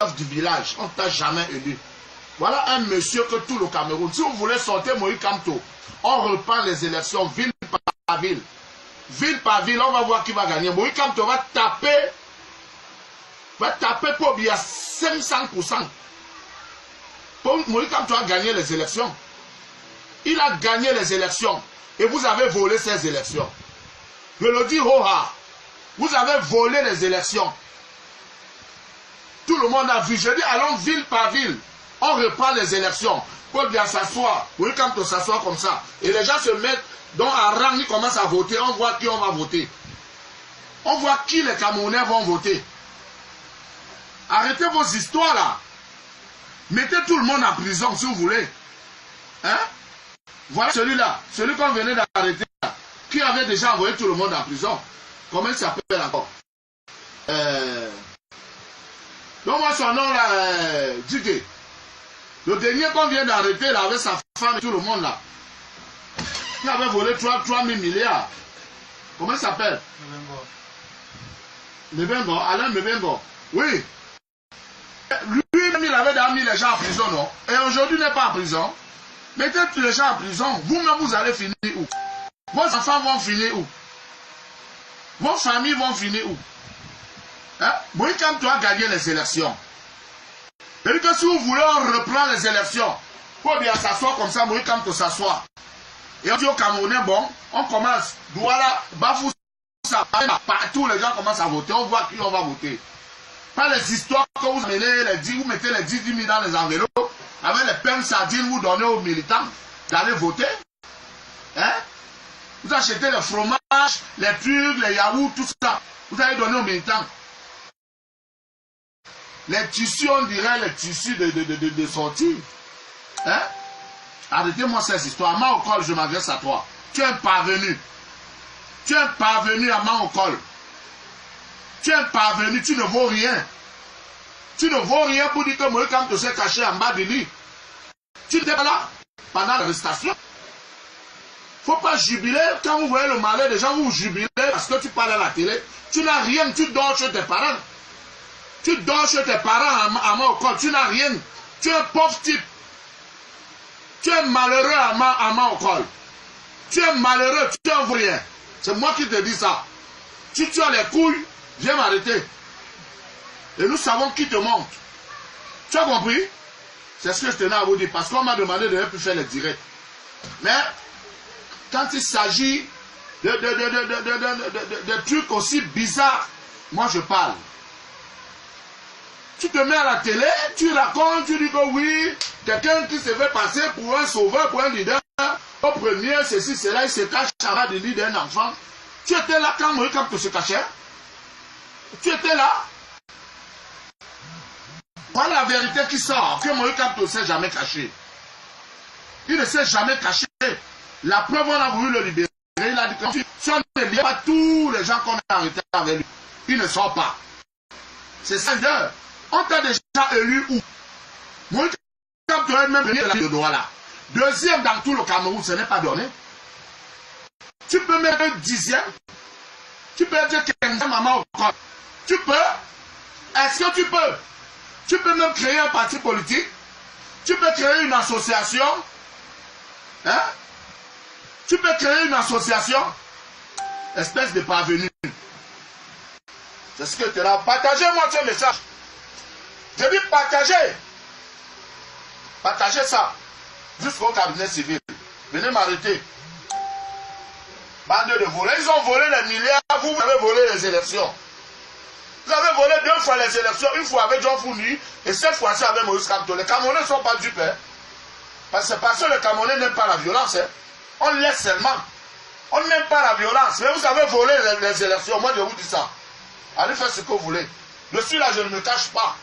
du village, on ne t'a jamais élu. Voilà un monsieur que tout le Cameroun, si vous voulez sortir Moïse Kamto, on reprend les élections ville par ville. Ville par ville, on va voir qui va gagner. Moïse Kamto va taper pour bien 500%. Moïse Kamto a gagné les élections. Il a gagné les élections. Et vous avez volé ces élections. Je le dis Roha. Vous avez volé les élections. Tout le monde a vu. Je dis allons ville par ville. On reprend les élections. Pour bien s'asseoir. Oui, quand on s'assoit comme ça. Et les gens se mettent dans un rang, ils commencent à voter. On voit qui on va voter. On voit qui les Camerounais vont voter. Arrêtez vos histoires là. Mettez tout le monde en prison si vous voulez. Hein? Voilà celui-là. Celui qu'on venait d'arrêter. Qui avait déjà envoyé tout le monde en prison. Comment il s'appelle encore? Donc moi son nom là, Djigé. Le dernier qu'on vient d'arrêter là avec sa femme et tout le monde là. Il avait volé 3 000 milliards. Comment il s'appelle? Mebengo. Alain Mebengo. Oui. Lui-même il avait déjà mis les gens en prison, non? Et aujourd'hui il n'est pas en prison. Mettez tous les gens en prison. Vous-même vous allez finir où? Vos enfants vont finir où? Vos familles vont finir où? Hein? Moïse Kamto a gagné les élections. C'est-à-dire que si vous voulez, on reprend les élections. Pour bien s'asseoir comme ça, Moïse Kamto s'assoit. Et on dit au Camerounais, bon, on commence. Douala, Bafou, ça, partout les gens commencent à voter. On voit qui on va voter. Pas les histoires que vous menez, vous mettez les 10 000 dans les enveloppes. Avec les pains sardines, vous donnez aux militants d'aller voter. Hein? Vous achetez le fromage, les trucs, les yaourts, tout ça. Vous allez donner aux militants. Les tissus, on dirait les tissus de sortie. Hein? Arrêtez-moi ces histoires. Amaokol, je m'adresse à toi. Tu es un parvenu. Tu es un parvenu à Amaokol. Tu es un parvenu, tu ne vaux rien. Tu ne vaux rien pour dire que Moïse Kamto s'est caché en bas de lui. Tu n'étais pas là pendant l'arrestation. Il ne faut pas jubiler. Quand vous voyez le malheur des gens, vous jubilez parce que tu parles à la télé. Tu n'as rien, tu dors chez tes parents. Tu dors chez tes parents à Maokol, tu n'as rien. Tu es un pauvre type. Tu es malheureux à Maokol. Tu es malheureux, tu es un rien. C'est moi qui te dis ça. Si tu as les couilles, viens m'arrêter. Et nous savons qui te monte. Tu as compris? C'est ce que je tenais à vous dire. Parce qu'on m'a demandé de ne plus faire les directs. Mais, quand il s'agit de trucs aussi bizarres, moi je parle. Tu te mets à la télé, tu racontes, tu dis que oui, quelqu'un qui se fait passer pour un sauveur, pour un leader, au premier, ceci, cela, il se cache à la délit d'un enfant. Tu étais là quand Moïse Kamto se cachait? Tu étais là? Voilà la vérité qui sort, que Moïse Kamto ne s'est jamais caché. Il ne s'est jamais caché. La preuve, on a voulu le libérer. Il a dit que si on ne libère pas tous les gens qu'on a arrêtés avec lui, il ne sort pas. C'est 5 heures. On t'a déjà élu où? Moïse Kamto est même venu de Douala. Deuxième dans tout le Cameroun, ce n'est pas donné. Tu peux mettre un 10e. Tu peux être 15e maman au corps. Tu peux. Est-ce que tu peux? Tu peux même créer un parti politique. Tu peux créer une association. Hein? Tu peux créer une association. Espèce de parvenu. C'est ce que tu as. Partagez-moi ce message. Je dis partagez. Partagez ça. Jusqu'au cabinet civil. Venez m'arrêter. Bande de volés. Ils ont volé les milliards. Vous avez volé les élections. Vous avez volé 2 fois les élections. Une fois avec Jean Founi. Et cette fois-ci avec Moïse Kamto. Les Camerounais ne sont pas dupes. Hein? Parce que les Camerounais n'aiment pas la violence. Hein? On laisse seulement. On n'aime pas la violence. Mais vous avez volé les élections. Moi, je vous dis ça. Allez faire ce que vous voulez. Je suis là, je ne me cache pas.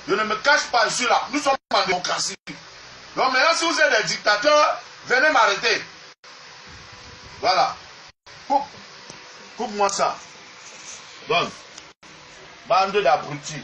Je ne me cache pas, je suis là. Nous sommes en démocratie. Donc maintenant, si vous êtes des dictateurs, venez m'arrêter. Voilà. Coupe-moi ça. Donne. Bande d'abrutis.